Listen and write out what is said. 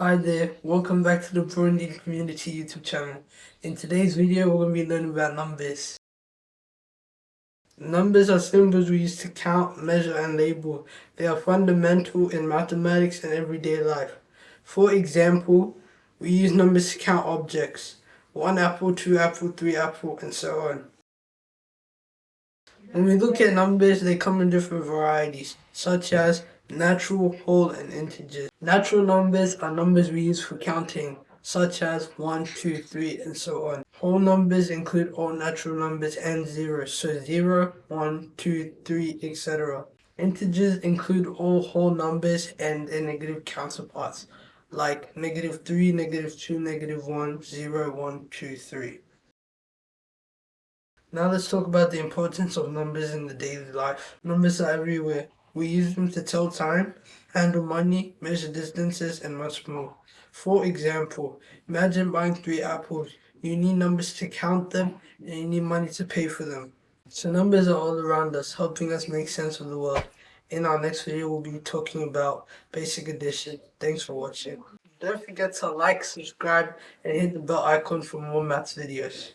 Hi there, welcome back to the Burundi Community YouTube channel. In today's video, we're going to be learning about numbers. Numbers are symbols we use to count, measure, and label. They are fundamental in mathematics and everyday life. For example, we use numbers to count objects. 1 apple, 2 apple, 3 apple, and so on. When we look at numbers, they come in different varieties, such as natural, whole, and integers. Natural numbers are numbers we use for counting, such as 1, 2, 3, and so on. Whole numbers include all natural numbers and zeros, so 0, 1, 2, 3, etc. Integers include all whole numbers and their negative counterparts, like -3, -2, -1, 0, 1, 2, 3. Now let's talk about the importance of numbers in the daily life. Numbers are everywhere. We use them to tell time, handle money, measure distances, and much more. For example, imagine buying 3 apples. You need numbers to count them, and you need money to pay for them. So numbers are all around us, helping us make sense of the world. In our next video, we'll be talking about basic addition. Thanks for watching. Don't forget to like, subscribe, and hit the bell icon for more maths videos.